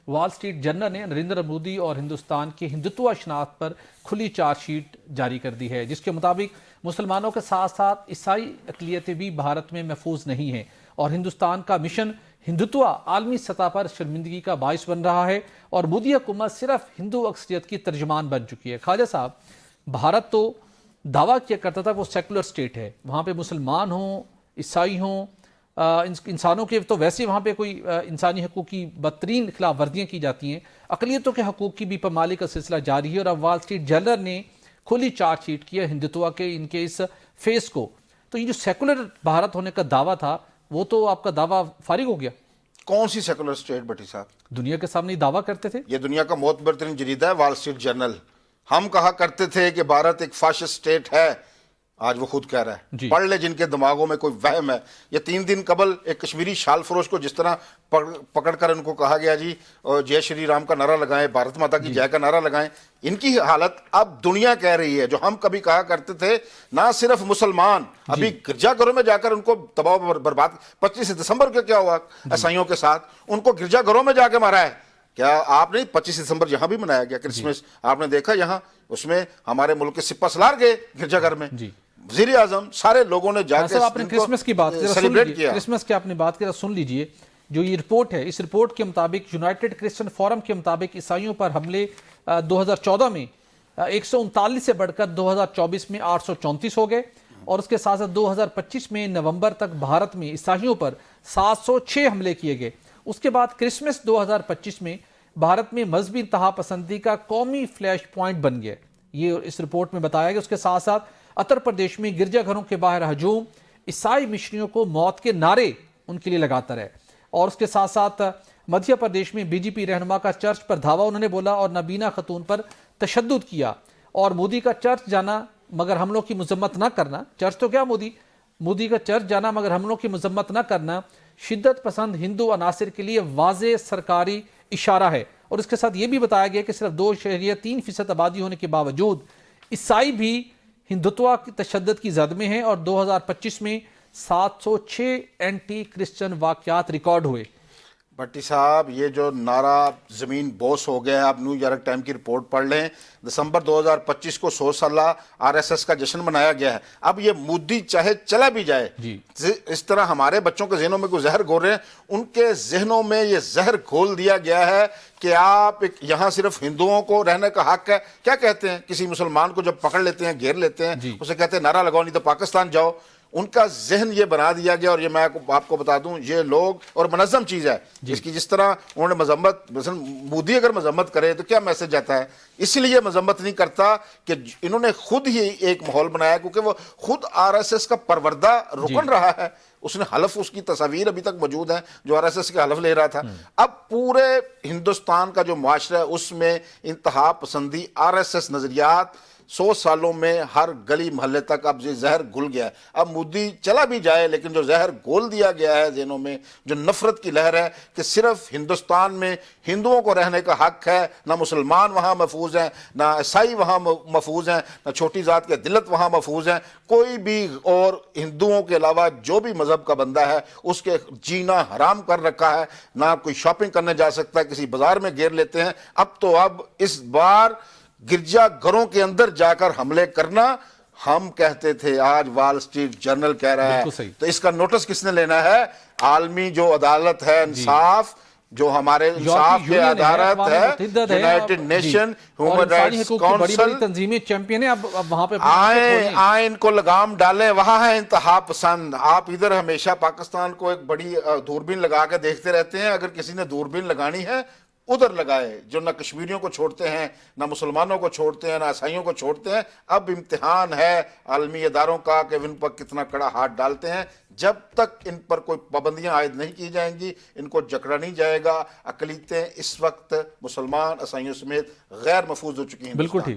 وال street general نے نریندر مودی اور ہندوستان کی ہندوتوا شناخت پر کھلی چارج شیٹ جاری کر دی ہے، جس کے مطابق مسلمانوں کے ساتھ ساتھ عیسائی اقلیتیں بھی بھارت میں محفوظ نہیں ہیں اور ہندوستان کا مشن ہندوتوا عالمی سطح پر شرمندگی کا باعث بن رہا ہے اور مودی حکومت صرف ہندو اکثریت کی ترجمان بن چکی ہے۔ خواجہ صاحب، بھارت تو دعویٰ کیا کرتا تھا وہ سیکولر سٹیٹ ہے، وہاں پہ مسلمان ہوں، عیسائی ہوں، انسانوں کے تو ویسے وہاں پہ کوئی انسانی حقوق کی بدترین خلاف ورزیاں کی جاتی ہیں، اقلیتوں کے حقوق کی بھی پامالی کا سلسلہ جاری ہے، اور اب وال اسٹریٹ جرنل نے کھلی چارج شیٹ کیا ہندوتوا کے ان کے اس فیس کو۔ تو یہ جو سیکولر بھارت ہونے کا دعویٰ تھا وہ تو آپ کا دعویٰ فارغ ہو گیا۔ کون سی سیکولر سٹیٹ بٹی صاحب؟ دنیا کے سامنے دعویٰ کرتے تھے، یہ دنیا کا معتبر ترین جریدہ ہے وال اسٹریٹ جرنل۔ ہم کہا کرتے تھے کہ بھارت ایک فاشسٹ سٹیٹ ہے، آج وہ خود کہہ رہا ہے۔ جی۔ پڑھ لے جن کے دماغوں میں کوئی وہم ہے۔ یہ 3 دن قبل ایک کشمیری شال فروش کو جس طرح پکڑ کر ان کو کہا گیا جی جے شری رام کا نعرہ لگائیں، بھارت ماتا کی جے کا نعرہ لگائیں، ان کی حالت اب دنیا کہہ رہی ہے۔ جو ہم کبھی کہا کرتے تھے نہ صرف مسلمان، ابھی گرجا گھروں میں جا کر ان کو تباہ و برباد، 25 دسمبر کو کیا ہوا عیسائیوں کے ساتھ، ان کو گرجا گھروں میں جا کے مارا ہے۔ کیا آپ نہیں 25 دسمبر یہاں بھی منایا گیا کرسمس، آپ نے دیکھا یہاں، اس میں ہمارے ملک کے سپہ سالار گئے گرجا گھر میں، وزیر اعظم، سارے لوگوں نے جا کے آپ نے کرسمس کی بات سیلیبریٹ کیا۔ کرسمس کی آپ نے بات کی، سن لیجئے جو یہ رپورٹ ہے، اس رپورٹ کے مطابق یونائٹڈ کرسچن فورم کے مطابق عیسائیوں پر حملے 2014 میں 139 سے بڑھ کر 2024 میں 834 ہو گئے، اور اس کے ساتھ ساتھ 2025 میں نومبر تک بھارت میں عیسائیوں پر 706 حملے کیے گئے۔ اس کے بعد کرسمس 2025 میں بھارت میں مذہبی انتہا پسندی کا قومی فلیش پوائنٹ بن گیا، یہ اس رپورٹ میں بتایا گیا۔ اس کے ساتھ ساتھ اتر پردیش میں گرجا گھروں کے باہر ہجوم، عیسائی مشنریوں کو موت کے نعرے ان کے لیے لگاتا رہے، اور اس کے ساتھ ساتھ مدھیہ پردیش میں بی جے پی رہنما کا چرچ پر دھاوا انہوں نے بولا اور نابینا خاتون پر تشدد کیا، اور مودی کا چرچ جانا مگر حملوں کی مذمت نہ کرنا، چرچ تو کیا مودی کا چرچ جانا مگر حملوں کی مذمت نہ کرنا شدت پسند ہندو عناصر کے لیے واضح سرکاری اشارہ ہے۔ اور اس کے ساتھ یہ بھی بتایا گیا کہ صرف 2.3% آبادی ہونے کے باوجود عیسائی بھی ہندوتوا کی تشدد کی زد میں ہیں، اور 2025 میں 706 اینٹی کرسچن واقعات ریکارڈ ہوئے۔ بھٹی صاحب، یہ جو نعرہ زمین بوس ہو گیا ہے، آپ نیو یارک ٹائم کی رپورٹ پڑھ لیں، دسمبر 2025 کو 100 سالہ RSS کا جشن منایا گیا ہے۔ اب یہ مودی چاہے چلا بھی جائے، اس طرح ہمارے بچوں کے ذہنوں میں کوئی زہر گھول رہے ہیں، ان کے ذہنوں میں یہ زہر گھول دیا گیا ہے کہ آپ یہاں صرف ہندوؤں کو رہنے کا حق ہے۔ کیا کہتے ہیں کسی مسلمان کو جب پکڑ لیتے ہیں، گھیر لیتے ہیں، اسے کہتے ہیں نعرہ لگاؤ نہیں تو پاکستان جاؤ۔ ان کا ذہن یہ بنا دیا گیا، اور یہ میں آپ کو بتا دوں یہ لوگ، اور منظم چیز ہے اس کی، جس طرح انہوں نے مذمت، مثلا مودی اگر مذمت کرے تو کیا میسج جاتا ہے، اس لیے مذمت نہیں کرتا کہ انہوں نے خود ہی ایک ماحول بنایا، کیونکہ وہ خود RSS کا پروردہ رکن رہا ہے، اس نے حلف، اس کی تصاویر ابھی تک موجود ہیں جو RSS کے حلف لے رہا تھا۔ اب پورے ہندوستان کا جو معاشرہ ہے اس میں انتہا پسندی RSS نظریات 100 سالوں میں ہر گلی محلے تک اب یہ زہر گھل گیا ہے۔ اب مودی چلا بھی جائے لیکن جو زہر گھول دیا گیا ہے ذہنوں میں، جو نفرت کی لہر ہے کہ صرف ہندوستان میں ہندوؤں کو رہنے کا حق ہے، نہ مسلمان وہاں محفوظ ہیں، نہ عیسائی وہاں محفوظ ہیں، نہ چھوٹی ذات کے دلت وہاں محفوظ ہیں، کوئی بھی اور ہندوؤں کے علاوہ جو بھی مذہب کا بندہ ہے اس کے جینا حرام کر رکھا ہے، نہ کوئی شاپنگ کرنے جا سکتا ہے، کسی بازار میں گھیر لیتے ہیں۔ اب اس بار گرجا گھروں کے اندر جا کر حملے کرنا ہم کہتے تھے، آج وال اسٹریٹ جرنل کہہ رہا ہے، تو اس کا نوٹس کس نے لینا ہے؟ عالمی جو عدالت ہے، انصاف، جو ہمارے انصاف کے عدالت ہے، United nation human rights council, تنظیمیں چیمپئن ہیں، اب وہاں پہ آئیں ان کو لگام ڈالیں، وہاں ہے انتہا پسند۔ آپ ادھر ہمیشہ پاکستان کو ایک بڑی دوربین لگا کے دیکھتے رہتے ہیں، اگر کسی نے دوربین لگانی ہے ادھر لگائے، جو نہ کشمیریوں کو چھوڑتے ہیں، نہ مسلمانوں کو چھوڑتے ہیں، نہ عیسائیوں کو چھوڑتے ہیں۔ اب امتحان ہے عالمی اداروں کا کہ ان پر کتنا کڑا ہاتھ ڈالتے ہیں۔ جب تک ان پر کوئی پابندیاں عائد نہیں کی جائیں گی، ان کو جکڑا نہیں جائے گا۔ اقلیتیں اس وقت مسلمان، عیسائیوں سمیت غیر محفوظ ہو چکی ہیں۔ بالکل ٹھیک۔